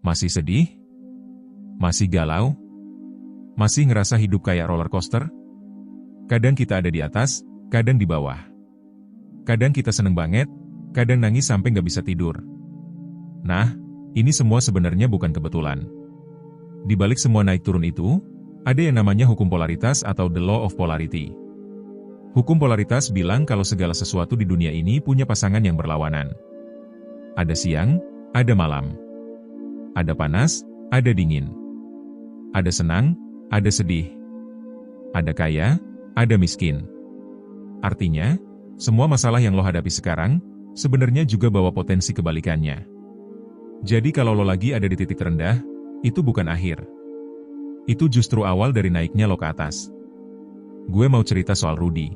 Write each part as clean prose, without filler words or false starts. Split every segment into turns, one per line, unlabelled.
Masih sedih? Masih galau? Masih ngerasa hidup kayak roller coaster? Kadang kita ada di atas, kadang di bawah. Kadang kita seneng banget, kadang nangis sampai nggak bisa tidur. Nah, ini semua sebenarnya bukan kebetulan. Di balik semua naik turun itu, ada yang namanya hukum polaritas atau the law of polarity. Hukum polaritas bilang kalau segala sesuatu di dunia ini punya pasangan yang berlawanan. Ada siang, ada malam. Ada panas, ada dingin. Ada senang, ada sedih. Ada kaya, ada miskin. Artinya, semua masalah yang lo hadapi sekarang, sebenarnya juga bawa potensi kebalikannya. Jadi kalau lo lagi ada di titik terendah, itu bukan akhir. Itu justru awal dari naiknya lo ke atas. Gue mau cerita soal Rudy.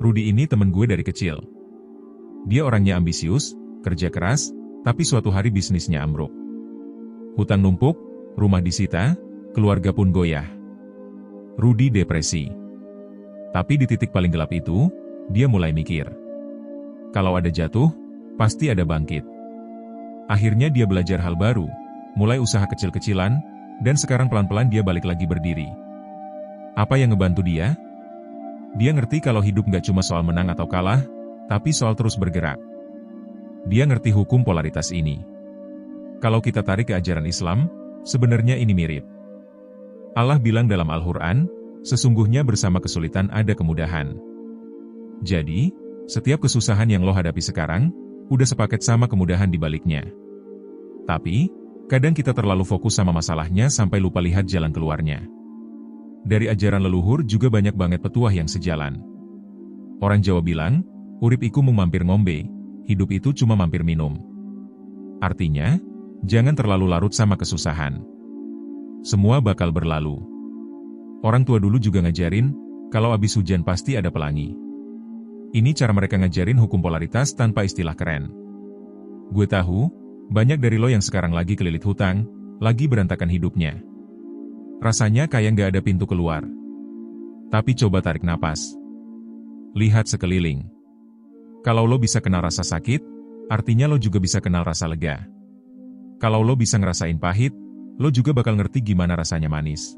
Rudy ini temen gue dari kecil. Dia orangnya ambisius, kerja keras, tapi suatu hari bisnisnya ambruk. Hutang numpuk, rumah disita, keluarga pun goyah. Rudy depresi. Tapi di titik paling gelap itu, dia mulai mikir. Kalau ada jatuh, pasti ada bangkit. Akhirnya dia belajar hal baru, mulai usaha kecil-kecilan, dan sekarang pelan-pelan dia balik lagi berdiri. Apa yang ngebantu dia? Dia ngerti kalau hidup nggak cuma soal menang atau kalah, tapi soal terus bergerak. Dia ngerti hukum polaritas ini. Kalau kita tarik ke ajaran Islam, sebenarnya ini mirip. Allah bilang dalam Al-Quran, sesungguhnya bersama kesulitan ada kemudahan. Jadi, setiap kesusahan yang lo hadapi sekarang, udah sepaket sama kemudahan di baliknya. Tapi, kadang kita terlalu fokus sama masalahnya sampai lupa lihat jalan keluarnya. Dari ajaran leluhur juga banyak banget petuah yang sejalan. Orang Jawa bilang, urip iku mung mampir ngombe, hidup itu cuma mampir minum. Artinya, jangan terlalu larut sama kesusahan. Semua bakal berlalu. Orang tua dulu juga ngajarin, kalau abis hujan pasti ada pelangi. Ini cara mereka ngajarin hukum polaritas tanpa istilah keren. Gue tahu, banyak dari lo yang sekarang lagi kelilit hutang, lagi berantakan hidupnya. Rasanya kayak nggak ada pintu keluar. Tapi coba tarik napas. Lihat sekeliling. Kalau lo bisa kenal rasa sakit, artinya lo juga bisa kenal rasa lega. Kalau lo bisa ngerasain pahit, lo juga bakal ngerti gimana rasanya manis.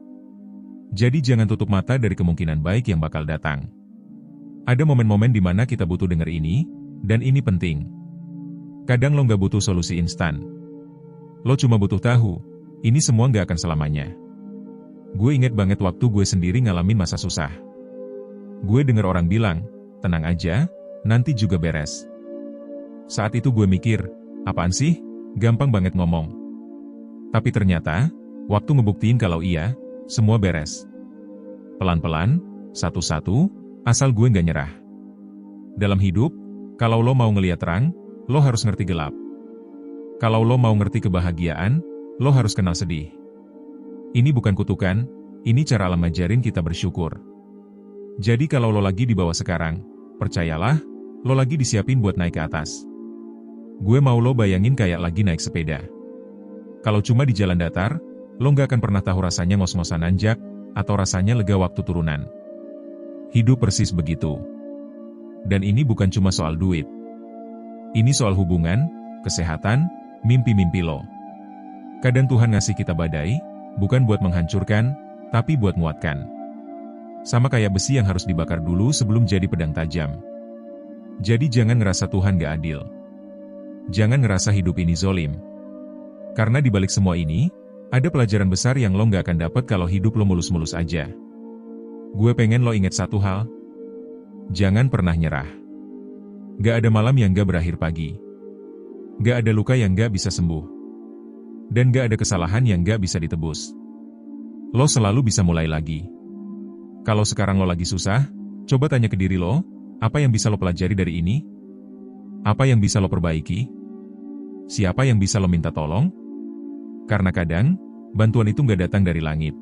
Jadi jangan tutup mata dari kemungkinan baik yang bakal datang. Ada momen-momen di mana kita butuh denger ini, dan ini penting. Kadang lo nggak butuh solusi instan. Lo cuma butuh tahu, ini semua nggak akan selamanya. Gue inget banget waktu gue sendiri ngalamin masa susah. Gue denger orang bilang, tenang aja, nanti juga beres. Saat itu gue mikir, apaan sih, gampang banget ngomong. Tapi ternyata, waktu ngebuktiin kalau iya, semua beres. Pelan-pelan, satu-satu, asal gue nggak nyerah. Dalam hidup, kalau lo mau ngeliat terang, lo harus ngerti gelap. Kalau lo mau ngerti kebahagiaan, lo harus kenal sedih. Ini bukan kutukan, ini cara alam ngajarin kita bersyukur. Jadi kalau lo lagi di bawah sekarang, percayalah, lo lagi disiapin buat naik ke atas. Gue mau lo bayangin kayak lagi naik sepeda. Kalau cuma di jalan datar, lo nggak akan pernah tahu rasanya ngos-ngosan nanjak, atau rasanya lega waktu turunan. Hidup persis begitu. Dan ini bukan cuma soal duit. Ini soal hubungan, kesehatan, mimpi-mimpi lo. Kadang Tuhan ngasih kita badai, bukan buat menghancurkan, tapi buat muatkan. Sama kayak besi yang harus dibakar dulu sebelum jadi pedang tajam. Jadi jangan ngerasa Tuhan gak adil. Jangan ngerasa hidup ini zolim. Karena di balik semua ini, ada pelajaran besar yang lo gak akan dapat kalau hidup lo mulus-mulus aja. Gue pengen lo ingat satu hal. Jangan pernah nyerah. Gak ada malam yang gak berakhir pagi. Gak ada luka yang gak bisa sembuh. Dan gak ada kesalahan yang gak bisa ditebus. Lo selalu bisa mulai lagi. Kalau sekarang lo lagi susah, coba tanya ke diri lo, apa yang bisa lo pelajari dari ini? Apa yang bisa lo perbaiki? Siapa yang bisa lo minta tolong? Karena kadang, bantuan itu gak datang dari langit.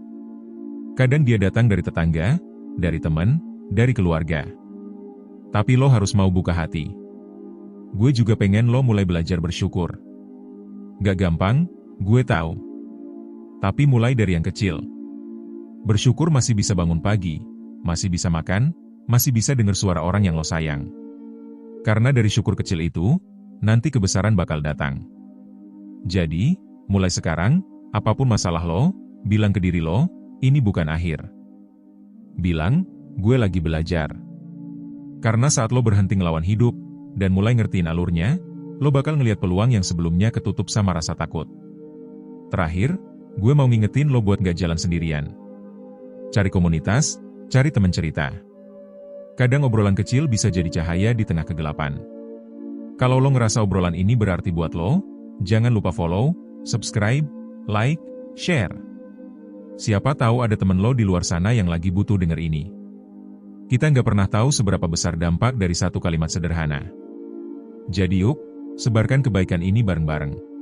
Kadang dia datang dari tetangga, dari teman, dari keluarga. Tapi lo harus mau buka hati. Gue juga pengen lo mulai belajar bersyukur. Gak gampang, gue tahu. Tapi mulai dari yang kecil. Bersyukur masih bisa bangun pagi, masih bisa makan, masih bisa dengar suara orang yang lo sayang. Karena dari syukur kecil itu, nanti kebesaran bakal datang. Jadi, Mulai sekarang, apapun masalah lo, bilang ke diri lo, ini bukan akhir. Bilang, gue lagi belajar. Karena saat lo berhenti ngelawan hidup, dan mulai ngertiin alurnya, lo bakal ngeliat peluang yang sebelumnya ketutup sama rasa takut. Terakhir, gue mau ngingetin lo buat gak jalan sendirian. Cari komunitas, cari temen cerita. Kadang obrolan kecil bisa jadi cahaya di tengah kegelapan. Kalau lo ngerasa obrolan ini berarti buat lo, jangan lupa follow, subscribe, like, share. Siapa tahu ada temen lo di luar sana yang lagi butuh denger ini. Kita nggak pernah tahu seberapa besar dampak dari satu kalimat sederhana. Jadi yuk, sebarkan kebaikan ini bareng-bareng.